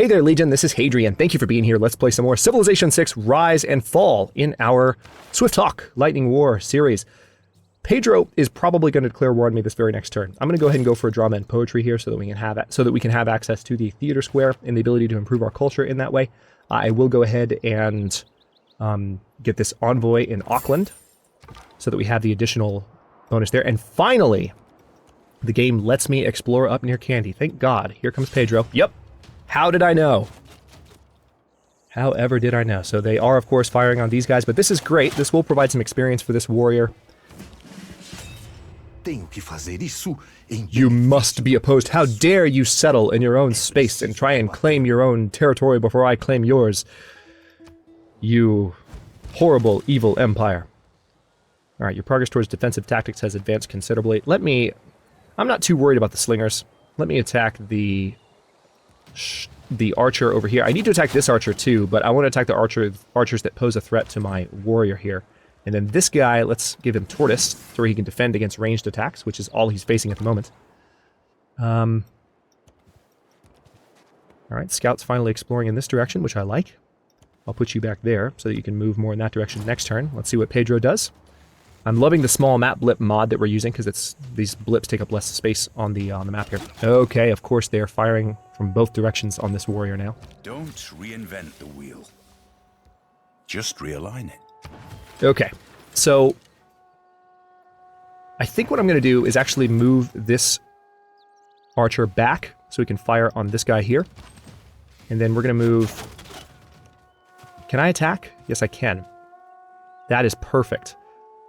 Hey there, Legion, this is Hadrian. Thank you for being here. Let's play some more Civilization 6 Rise and Fall in our Swift Talk Lightning War series. Pedro is probably going to declare war on me this very next turn. I'm going to go ahead and go for a drama and poetry here so that we can have access to the theater square and the ability to improve our culture in that way. I will go ahead and get this envoy in Auckland so that we have the additional bonus there. And finally, the game lets me explore up near Candy. Thank God. Here comes Pedro. Yep. How did I know? However did I know? So they are, of course, firing on these guys, but this is great. This will provide some experience for this warrior. You must be opposed. How dare you settle in your own space and try and claim your own territory before I claim yours? You horrible, evil empire. Alright, your progress towards defensive tactics has advanced considerably. I'm not too worried about the slingers. Let me attack the archer over here. I need to attack this archer too, but I want to attack the archers that pose a threat to my warrior here. And then this guy, let's give him Tortoise, so he can defend against ranged attacks, which is all he's facing at the moment. Alright, Scout's finally exploring in this direction, which I like. I'll put you back there so that you can move more in that direction next turn. Let's see what Pedro does. I'm loving the small map blip mod that we're using because these blips take up less space on the map here. Okay, of course they are firing from both directions on this warrior now. Don't reinvent the wheel. Just realign it. Okay, so I think what I'm going to do is actually move this archer back so we can fire on this guy here. And then we're going to move... Can I attack? Yes, I can. That is perfect.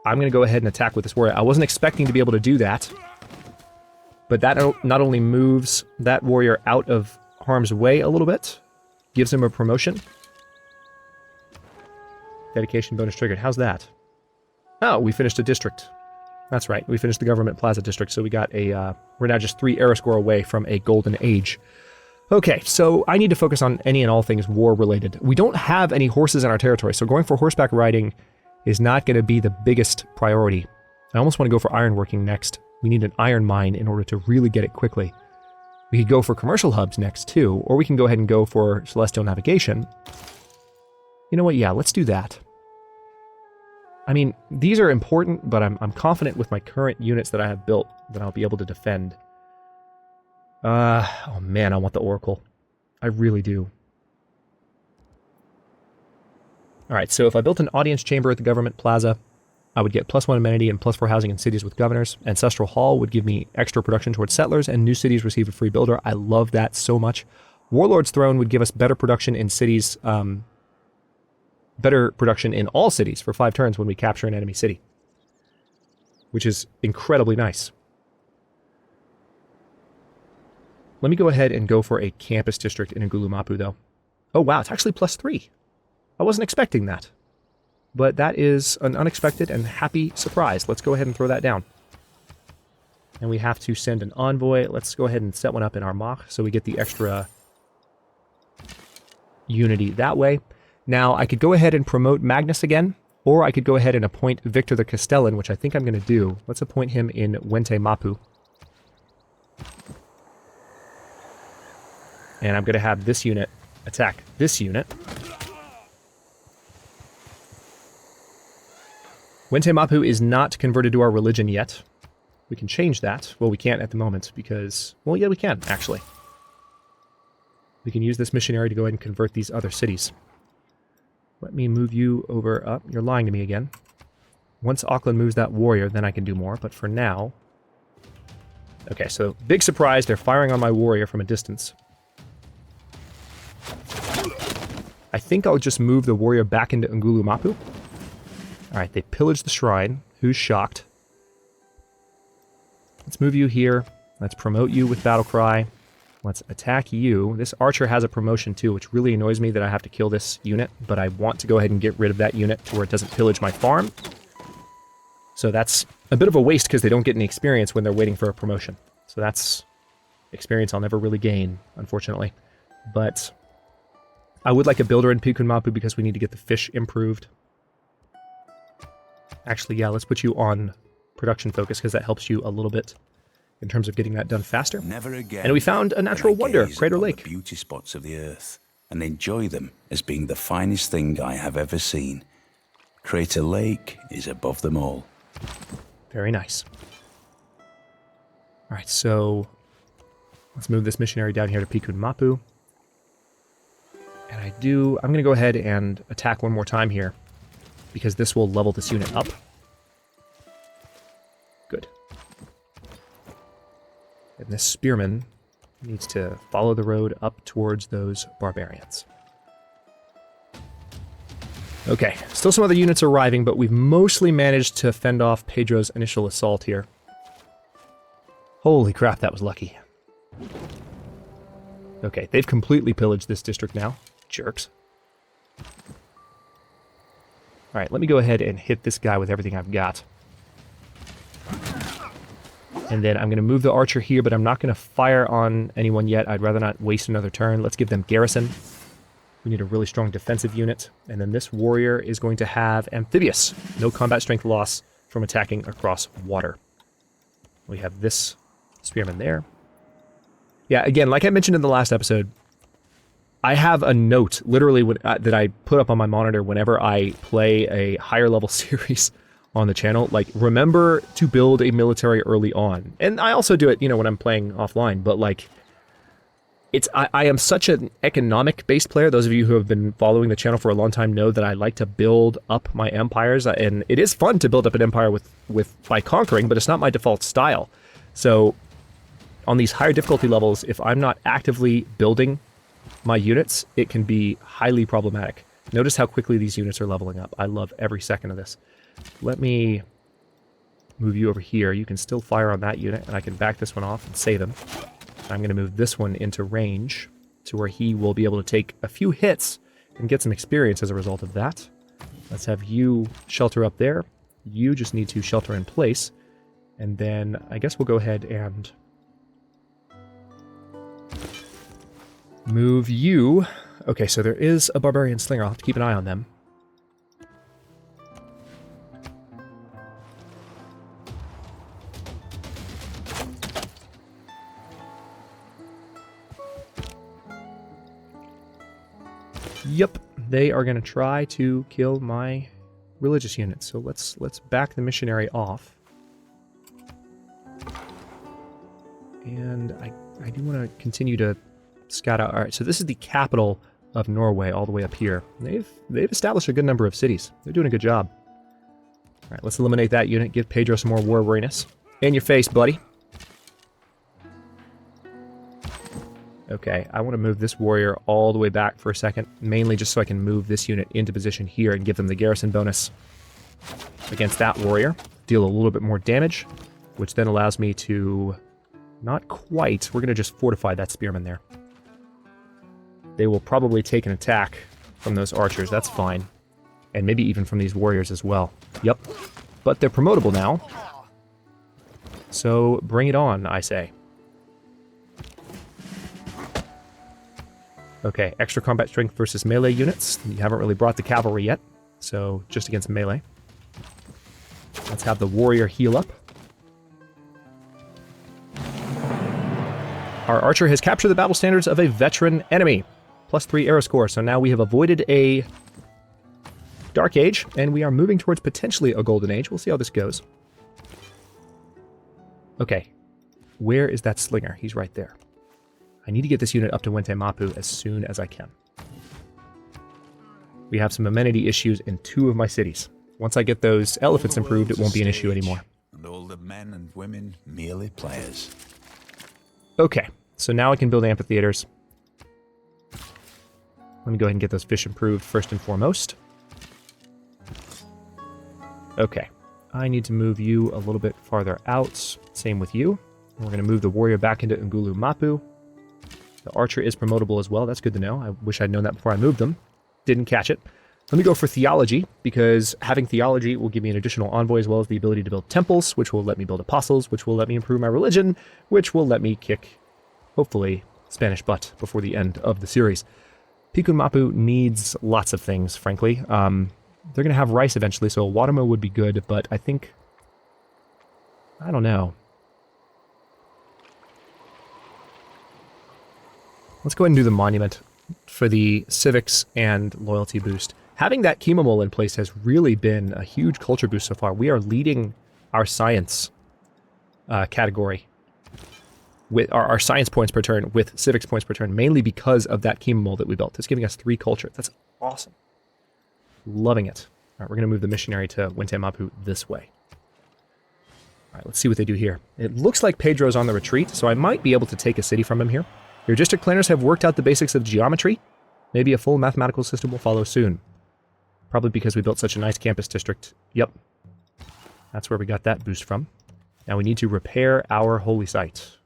I'm going to go ahead and attack with this warrior. I wasn't expecting to be able to do that. But that not only moves that warrior out of harm's way a little bit, gives him a promotion. Dedication bonus triggered. How's that? Oh, we finished a district. That's right. We finished the government plaza district, so we got a... we're now just 3 era score away from a golden age. Okay, so I need to focus on any and all things war-related. We don't have any horses in our territory, so going for horseback riding is not going to be the biggest priority. I almost want to go for ironworking next. We need an iron mine in order to really get it quickly. We could go for commercial hubs next, too, or we can go ahead and go for celestial navigation. You know what? Yeah, let's do that. I mean, these are important, but I'm confident with my current units that I have built that I'll be able to defend. Oh man, I want the Oracle. I really do. Alright, so if I built an audience chamber at the government plaza, I would get +1 amenity and +4 housing in cities with governors. Ancestral Hall would give me extra production towards settlers, and new cities receive a free builder. I love that so much. Warlord's Throne would give us better production in cities, better production in all cities for 5 turns when we capture an enemy city. Which is incredibly nice. Let me go ahead and go for a campus district in Mapuche, though. Oh wow, it's actually +3. I wasn't expecting that. But that is an unexpected and happy surprise. Let's go ahead and throw that down. And we have to send an envoy. Let's go ahead and set one up in our Mach so we get the extra unity that way. Now, I could go ahead and promote Magnus again, or I could go ahead and appoint Victor the Castellan, which I think I'm going to do. Let's appoint him in YnAMP. And I'm going to have this unit attack this unit. YnAMP is not converted to our religion yet. We can change that. Well, we can't at the moment because... Well, yeah, we can, actually. We can use this missionary to go ahead and convert these other cities. Let me move you over up. You're lying to me again. Once Auckland moves that warrior, then I can do more. But for now... Okay, so big surprise. They're firing on my warrior from a distance. I think I'll just move the warrior back into YnAMP. Alright, they pillaged the shrine. Who's shocked? Let's move you here. Let's promote you with Battlecry. Let's attack you. This archer has a promotion too, which really annoys me that I have to kill this unit, but I want to go ahead and get rid of that unit to where it doesn't pillage my farm. So that's a bit of a waste because they don't get any experience when they're waiting for a promotion. So that's experience I'll never really gain, unfortunately. But I would like a builder in YnAMP because we need to get the fish improved. Actually, yeah, let's put you on production focus because that helps you a little bit in terms of getting that done faster. Never again. And we found a natural will I wonder, gaze Crater upon Lake. the beauty spots of the earth and enjoy them as being the finest thing I have ever seen. Crater Lake is above them all. Very nice. All right, so let's move this missionary down here to YnAMP. And I'm going to go ahead and attack one more time here, because this will level this unit up. Good. And this spearman needs to follow the road up towards those barbarians. Okay, still some other units arriving, but we've mostly managed to fend off Pedro's initial assault here. Holy crap, that was lucky. Okay, they've completely pillaged this district now. Jerks. Alright, let me go ahead and hit this guy with everything I've got. And then I'm going to move the archer here, but I'm not going to fire on anyone yet. I'd rather not waste another turn. Let's give them garrison. We need a really strong defensive unit. And then this warrior is going to have amphibious. No combat strength loss from attacking across water. We have this spearman there. Yeah, again, like I mentioned in the last episode, I have a note, literally, that I put up on my monitor whenever I play a higher level series on the channel. Like, remember to build a military early on. And I also do it, when I'm playing offline, but like, I am such an economic-based player. Those of you who have been following the channel for a long time know that I like to build up my empires, and it is fun to build up an empire by conquering, but it's not my default style. So, on these higher difficulty levels, if I'm not actively building my units, it can be highly problematic. Notice how quickly these units are leveling up. I love every second of this. Let me move you over here. You can still fire on that unit, and I can back this one off and save him. I'm going to move this one into range to where he will be able to take a few hits and get some experience as a result of that. Let's have you shelter up there. You just need to shelter in place. And then I guess we'll go ahead and move you. Okay, so there is a barbarian slinger. I'll have to keep an eye on them. Yep, they are going to try to kill my religious unit. So let's back the missionary off. And I do want to continue to scout out. All right, so this is the capital of Norway, all the way up here. They've established a good number of cities. They're doing a good job. All right, let's eliminate that unit. Give Pedro some more war weariness. In your face, buddy. Okay, I want to move this warrior all the way back for a second, mainly just so I can move this unit into position here and give them the garrison bonus against that warrior. Deal a little bit more damage, which then allows me to... Not quite. We're going to just fortify that spearman there. They will probably take an attack from those archers. That's fine. And maybe even from these warriors as well. Yep. But they're promotable now. So bring it on, I say. Okay, extra combat strength versus melee units. You haven't really brought the cavalry yet, so just against melee. Let's have the warrior heal up. Our archer has captured the battle standards of a veteran enemy. +3 arrow score, so now we have avoided a Dark Age, and we are moving towards potentially a Golden Age. We'll see how this goes. Okay, where is that slinger? He's right there. I need to get this unit up to YnAMP as soon as I can. We have some amenity issues in 2 of my cities. Once I get those elephants improved, it won't be an issue anymore. And all the men and women merely players. Okay, so now I can build amphitheaters. Let me go ahead and get those fish improved first and foremost. Okay, I need to move you a little bit farther out. Same with you. We're going to move the warrior back into YnAMP. The archer is promotable as well. That's good to know. I wish I'd known that before I moved them. Didn't catch it. Let me go for theology, because having theology will give me an additional envoy as well as the ability to build temples, which will let me build apostles, which will let me improve my religion, which will let me kick, hopefully, Spanish butt before the end of the series. YnAMP needs lots of things, frankly. They're going to have rice eventually, so a Watermo would be good, but I think... I don't know. Let's go ahead and do the monument for the civics and loyalty boost. Having that chemo mole in place has really been a huge culture boost so far. We are leading our science category with our science points per turn with civics points per turn, mainly because of that chemo mole that we built. It's giving us 3 culture. That's awesome. Loving it. All right, we're going to move the missionary to YnAMP this way. All right, let's see what they do here. It looks like Pedro's on the retreat, so I might be able to take a city from him here. Your district planners have worked out the basics of geometry. Maybe a full mathematical system will follow soon. Probably because we built such a nice campus district. Yep. That's where we got that boost from. Now we need to repair our holy site.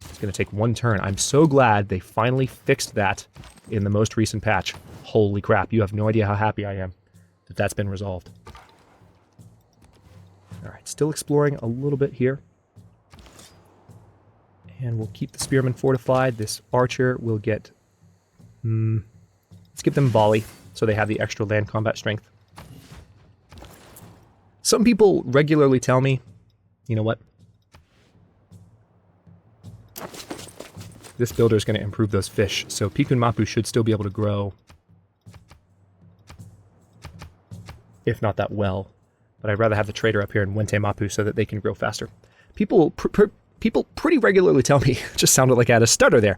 It's going to take 1 turn. I'm so glad they finally fixed that in the most recent patch. Holy crap, you have no idea how happy I am that that's been resolved. Alright, still exploring a little bit here. And we'll keep the spearmen fortified. This archer will get... let's give them volley, so they have the extra land combat strength. Some people regularly tell me, you know what? This builder is going to improve those fish, so Pikun Mapu should still be able to grow. If not that well. But I'd rather have the trader up here in YnAMP so that they can grow faster. People pretty regularly tell me, just sounded like I had a stutter there.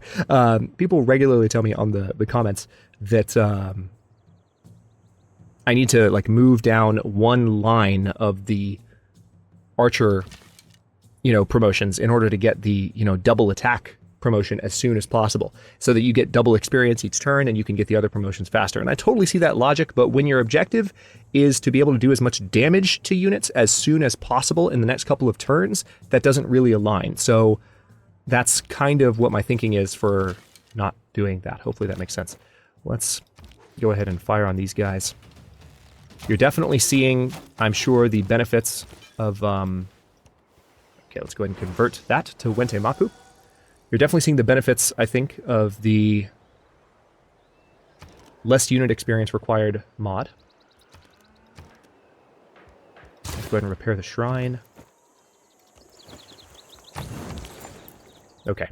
People regularly tell me on the comments that I need to like move down 1 line of the archer, promotions in order to get the, double attack promotion as soon as possible, so that you get double experience each turn and you can get the other promotions faster. And I totally see that logic, but when your objective is to be able to do as much damage to units as soon as possible in the next couple of turns, that doesn't really align. So that's kind of what my thinking is for not doing that. Hopefully that makes sense. Let's go ahead and fire on these guys. You're definitely seeing, I'm sure, the benefits of... Okay, let's go ahead and convert that to YnAMP. You're definitely seeing the benefits, I think, of the less unit experience required mod. Let's go ahead and repair the shrine. Okay.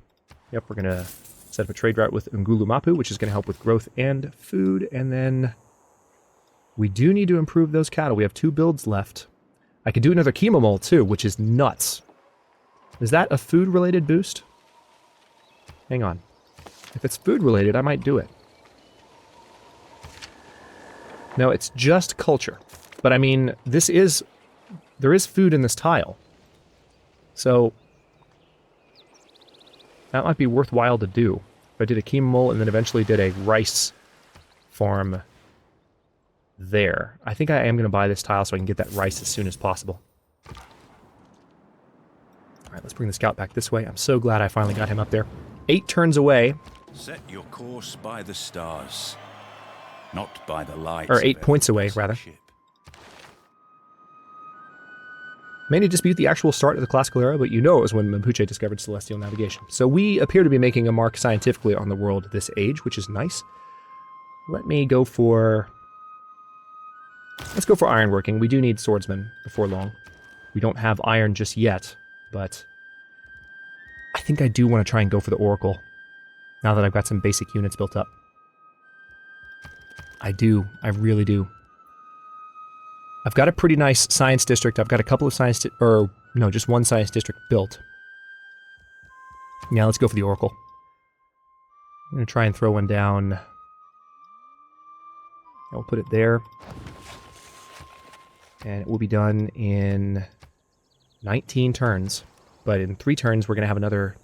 Yep, we're going to set up a trade route with YnAMP, which is going to help with growth and food. And then we do need to improve those cattle. We have 2 builds left. I could do another chemo mole, too, which is nuts. Is that a food-related boost? Hang on. If it's food-related, I might do it. No, it's just culture. But I mean, there is food in this tile. So, that might be worthwhile to do. If I did a chemo mole and then eventually did a rice farm there. I think I am going to buy this tile so I can get that rice as soon as possible. Alright, let's bring the scout back this way. I'm so glad I finally got him up there. 8 turns away. Set your course by the stars, not by the lights. Or 8 points away, rather. May need to dispute the actual start of the classical era, but you know it was when Mapuche discovered celestial navigation. So we appear to be making a mark scientifically on the world this age, which is nice. Let me go for... Let's go for ironworking. We do need swordsmen before long. We don't have iron just yet, but... I think I do want to try and go for the Oracle, now that I've got some basic units built up. I do. I really do. I've got a pretty nice science district. I've got a couple of science... no, just 1 science district built. Yeah, let's go for the Oracle. I'm going to try and throw one down. I'll put it there. And it will be done in 19 turns. But in 3 turns, we're going to have another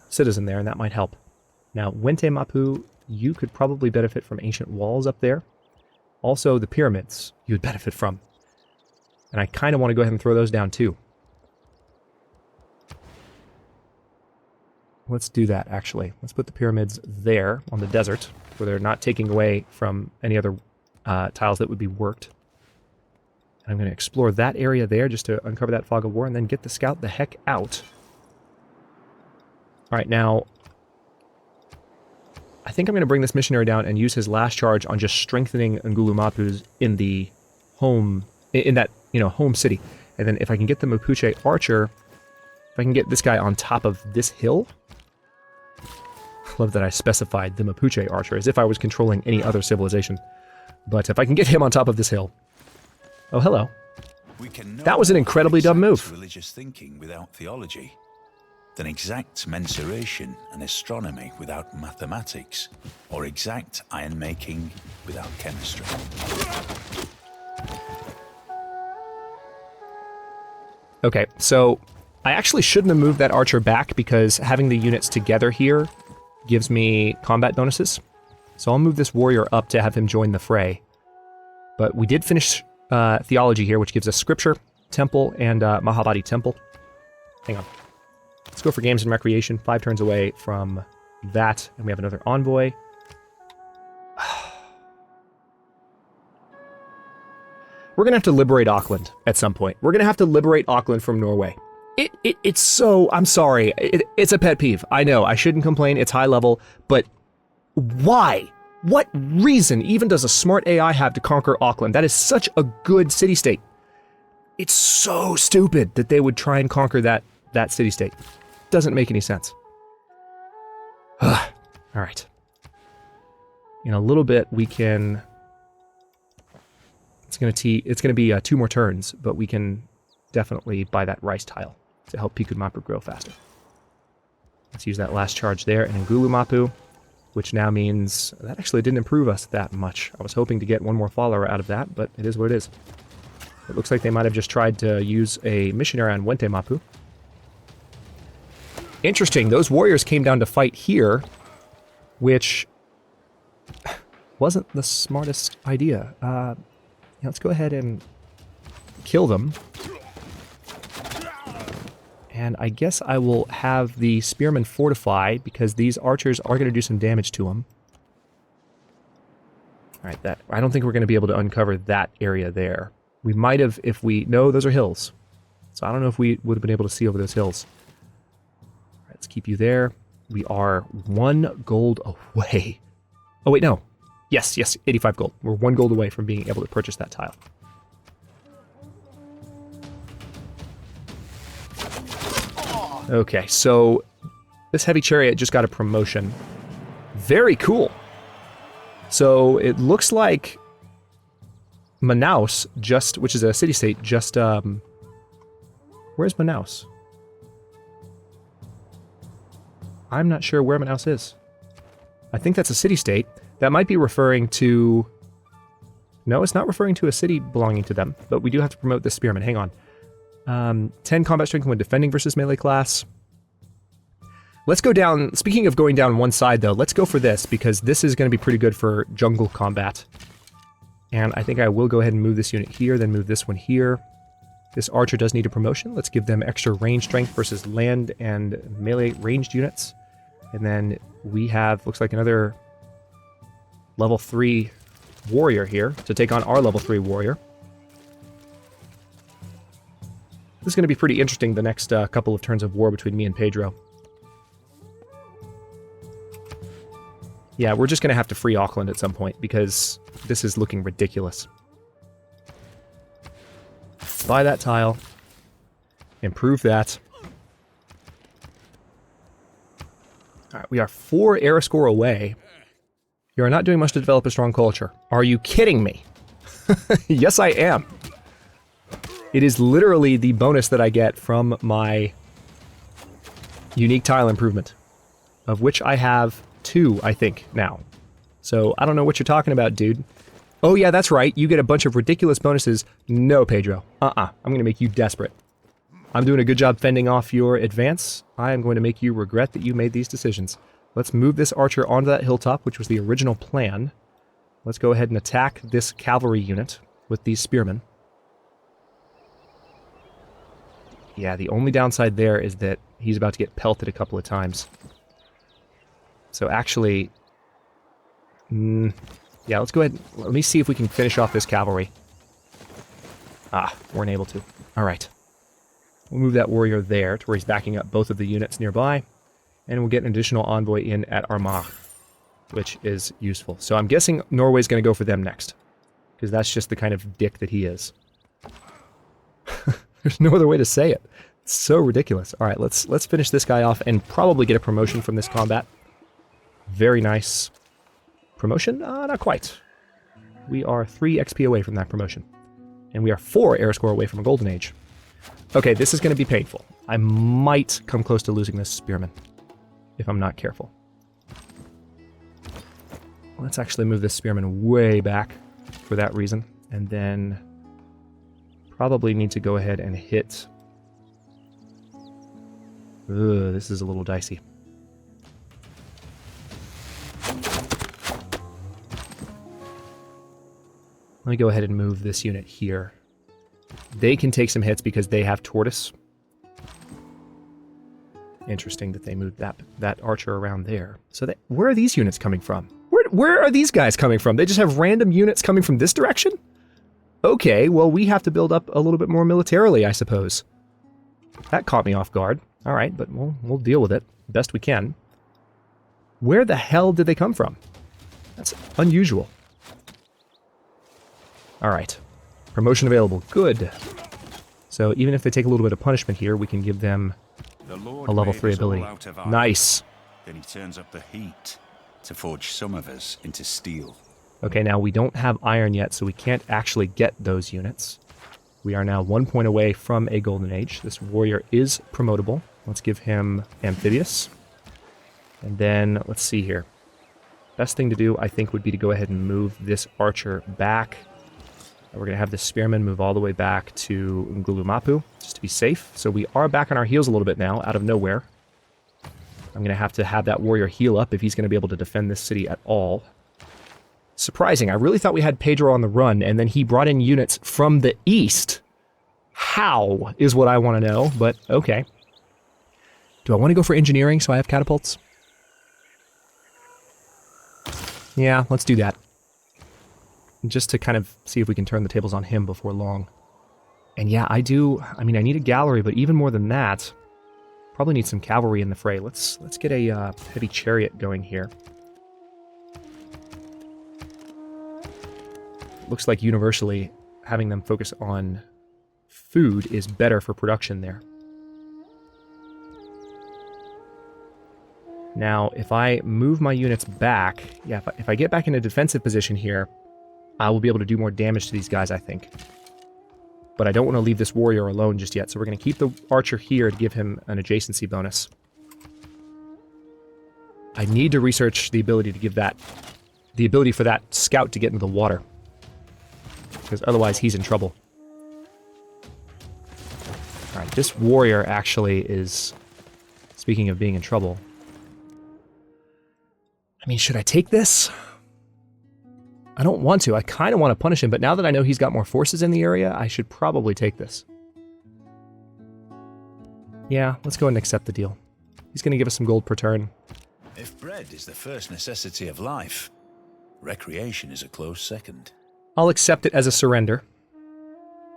citizen there, and that might help. Now, YnAMP, you could probably benefit from ancient walls up there. Also, the pyramids you would benefit from. And I kind of want to go ahead and throw those down, too. Let's do that, actually. Let's put the pyramids there on the desert, where they're not taking away from any other tiles that would be worked. I'm going to explore that area there just to uncover that fog of war and then get the scout the heck out. Alright, now... I think I'm going to bring this missionary down and use his last charge on just strengthening YnAMP in the home... in that, home city. And then if I can get the Mapuche archer... If I can get this guy on top of this hill... love that I specified the Mapuche archer, as if I was controlling any other civilization. But if I can get him on top of this hill... Oh, hello. That was an incredibly dumb move. Religious thinking without theology, than exact mensuration and astronomy without mathematics, or exact iron making without chemistry. Okay, so I actually shouldn't have moved that archer back because having the units together here gives me combat bonuses. So I'll move this warrior up to have him join the fray. But we did finish theology here, which gives us scripture, temple, and Mahabodhi temple. Hang on. Let's go for games and recreation. 5 turns away from that, and we have another envoy. We're going to have to liberate Auckland at some point. We're going to have to liberate Auckland from Norway. It's so... I'm sorry. It's a pet peeve. I know. I shouldn't complain. It's high level. But why? What reason even does a smart AI have to conquer Auckland? That is such a good city-state. It's so stupid that they would try and conquer that city-state. Doesn't make any sense. All right. In a little bit, we can... It's going to be 2 more turns, but we can definitely buy that rice tile to help Piku Mapu grow faster. Let's use that last charge there and Ngulu Mapu, which now means that actually didn't improve us that much. I was hoping to get 1 more follower out of that, but it is what it is. It looks like they might have just tried to use a missionary on Wente Mapu. Interesting, those warriors came down to fight here, which wasn't the smartest idea. Let's go ahead and kill them. And I guess I will have the spearmen fortify, because these archers are going to do some damage to them. Alright, I don't think we're going to be able to uncover that area there. We might have if we... No, those are hills. So I don't know if we would have been able to see over those hills. Alright, let's keep you there. We are 1 gold away. Oh, wait, no. Yes, 85 gold. We're 1 gold away from being able to purchase that tile. Okay, so this heavy chariot just got a promotion. Very cool. So it looks like Manaus, which is a city-state, where's Manaus? I'm not sure where Manaus is. I think that's a city-state. That might be referring to... No, it's not referring to a city belonging to them, but we do have to promote this spearman. Hang on. 10 combat strength when defending versus melee class. Let's go down... Speaking of going down one side, though, let's go for this, because this is going to be pretty good for jungle combat. And I think I will go ahead and move this unit here, then move this one here. This archer does need a promotion. Let's give them extra range strength versus land and melee ranged units. And then we have, looks like another level 3 warrior here to take on our level 3 warrior. This is going to be pretty interesting the next couple of turns of war between me and Pedro. Yeah, we're just going to have to free Auckland at some point because this is looking ridiculous. Buy that tile. Improve that. Alright, we are 4 era score away. You are not doing much to develop a strong culture. Are you kidding me? Yes, I am. It is literally the bonus that I get from my unique tile improvement, of which I have 2, I think, now. So, I don't know what you're talking about, dude. Oh yeah, that's right, you get a bunch of ridiculous bonuses. No, Pedro. I'm gonna make you desperate. I'm doing a good job fending off your advance. I am going to make you regret that you made these decisions. Let's move this archer onto that hilltop, which was the original plan. Let's go ahead and attack this cavalry unit with these spearmen. Yeah, the only downside there is that he's about to get pelted a couple of times. So actually... yeah, let's go ahead. Let me see if we can finish off this cavalry. Weren't able to. Alright. We'll move that warrior there to where he's backing up both of the units nearby. And we'll get an additional envoy in at Armagh, which is useful. So I'm guessing Norway's going to go for them next. Because that's just the kind of dick that he is. There's no other way to say it. It's so ridiculous. Alright, let's finish this guy off and probably get a promotion from this combat. Very nice. Promotion? Not quite. We are 3 XP away from that promotion. And we are 4 era score away from a golden age. Okay, this is going to be painful. I might come close to losing this spearman, if I'm not careful. Let's actually move this spearman way back for that reason. And then probably need to go ahead and hit... Ugh, this is a little dicey. Let me go ahead and move this unit here. They can take some hits because they have Tortoise. Interesting that they moved that archer around there. So where are these units coming from? Where are these guys coming from? They just have random units coming from this direction? Okay, well, we have to build up a little bit more militarily, I suppose. That caught me off guard. All right, but we'll deal with it best we can. Where the hell did they come from? That's unusual. All right. Promotion available. Good. So even if they take a little bit of punishment here, we can give them a level 3 ability. Nice. Then he turns up the heat to forge some of us into steel. Okay, now we don't have iron yet, so we can't actually get those units. We are now 1 point away from a golden age. This warrior is promotable. Let's give him amphibious. And then, let's see here. Best thing to do, I think, would be to go ahead and move this archer back. We're going to have this spearman move all the way back to Mapuche, just to be safe. So we are back on our heels a little bit now, out of nowhere. I'm going to have that warrior heal up if he's going to be able to defend this city at all. Surprising, I really thought we had Pedro on the run, and then he brought in units from the east. How is what I want to know, but okay. Do I want to go for engineering so I have catapults? Yeah, let's do that. Just to kind of see if we can turn the tables on him before long. And yeah, I need a gallery, but even more than that, probably need some cavalry in the fray. Let's get a heavy chariot going here. Looks like universally having them focus on food is better for production there. Now, if I move my units back, yeah, if I get back in a defensive position here, I will be able to do more damage to these guys, I think. But I don't want to leave this warrior alone just yet, so we're going to keep the archer here to give him an adjacency bonus. I need to research the ability to give the ability for that scout to get into the water. Because otherwise he's in trouble. Alright, this warrior actually is, speaking of being in trouble. I mean, should I take this? I don't want to. I kind of want to punish him, but now that I know he's got more forces in the area, I should probably take this. Yeah, let's go ahead and accept the deal. He's going to give us some gold per turn. If bread is the first necessity of life, recreation is a close second. I'll accept it as a surrender,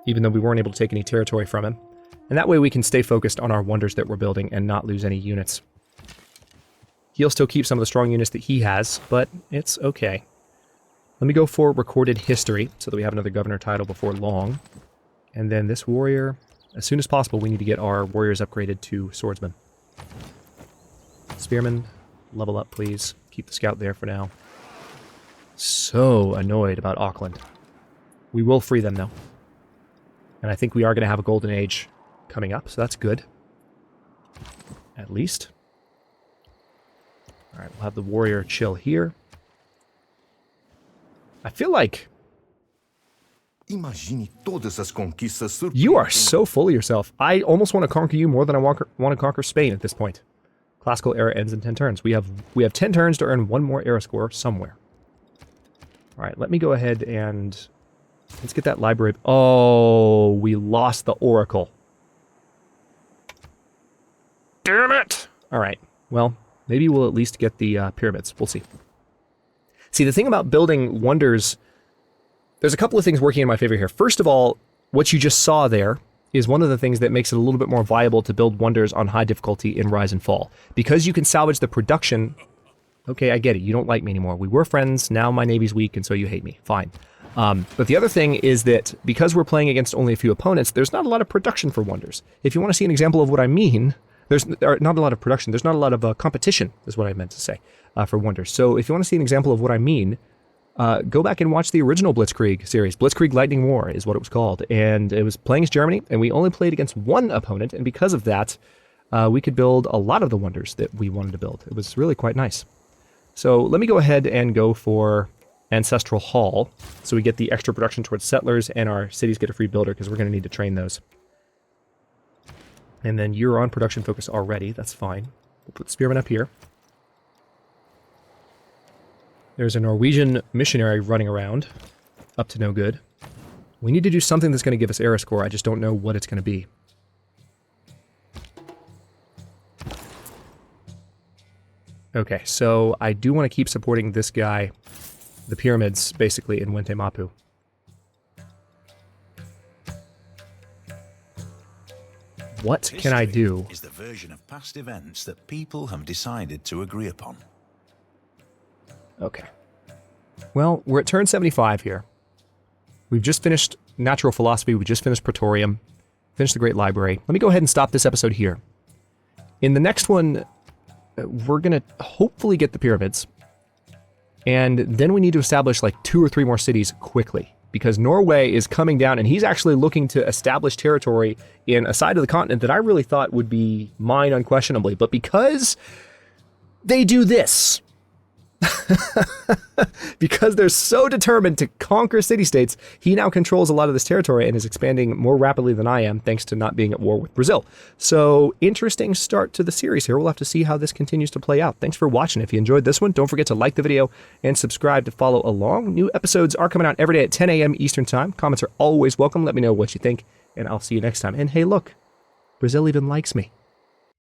even though we weren't able to take any territory from him. And that way we can stay focused on our wonders that we're building and not lose any units. He'll still keep some of the strong units that he has, but it's okay. Let me go for recorded history, so that we have another governor title before long. And then this warrior, as soon as possible, we need to get our warriors upgraded to swordsman. Spearman, level up, please. Keep the scout there for now. So annoyed about Auckland. We will free them, though. And I think we are going to have a golden age coming up, so that's good. At least. Alright, we'll have the warrior chill here. I feel like... You are so full of yourself. I almost want to conquer you more than I want to conquer Spain at this point. Classical era ends in 10 turns. We have 10 turns to earn one more era score somewhere. Alright, let me go ahead and... Let's get that library... Oh, we lost the Oracle. Damn it! Alright, well, maybe we'll at least get the pyramids. We'll see. See, the thing about building wonders, there's a couple of things working in my favor here. First of all, what you just saw there is one of the things that makes it a little bit more viable to build wonders on high difficulty in Rise and Fall. Because you can salvage the production... Okay, I get it. You don't like me anymore. We were friends, now my navy's weak, and so you hate me. Fine. But the other thing is that because we're playing against only a few opponents, there's not a lot of production for wonders. If you want to see an example of what I mean, There's not a lot of production. There's not a lot of competition, is what I meant to say, for wonders. So if you want to see an example of what I mean, go back and watch the original Blitzkrieg series. Blitzkrieg Lightning War is what it was called. And it was playing as Germany, and we only played against one opponent. And because of that, we could build a lot of the wonders that we wanted to build. It was really quite nice. So let me go ahead and go for Ancestral Hall, so we get the extra production towards settlers, and our cities get a free builder, because we're going to need to train those. And then you're on production focus already. That's fine. We'll put Spearman up here. There's a Norwegian missionary running around, up to no good. We need to do something that's going to give us era score. I just don't know what it's going to be. Okay, so I do want to keep supporting this guy, the pyramids, basically, in YnAMP. What can I do? Is the version of past events that people have decided to agree upon. Okay. Well, we're at turn 75 here. We've just finished Natural Philosophy, we just finished Praetorium, finished the Great Library. Let me go ahead and stop this episode here. In the next one, we're going to hopefully get the pyramids. And then we need to establish like 2 or 3 more cities quickly, because Norway is coming down, and he's actually looking to establish territory in a side of the continent that I really thought would be mine unquestionably. But because they do this, because they're so determined to conquer city-states, he now controls a lot of this territory and is expanding more rapidly than I am, thanks to not being at war with Brazil. So, interesting start to the series here. We'll have to see how this continues to play out. Thanks for watching. If you enjoyed this one, don't forget to like the video and subscribe to follow along. New episodes are coming out every day at 10 a.m. Eastern Time. Comments are always welcome. Let me know what you think, and I'll see you next time. And hey, look, Brazil even likes me.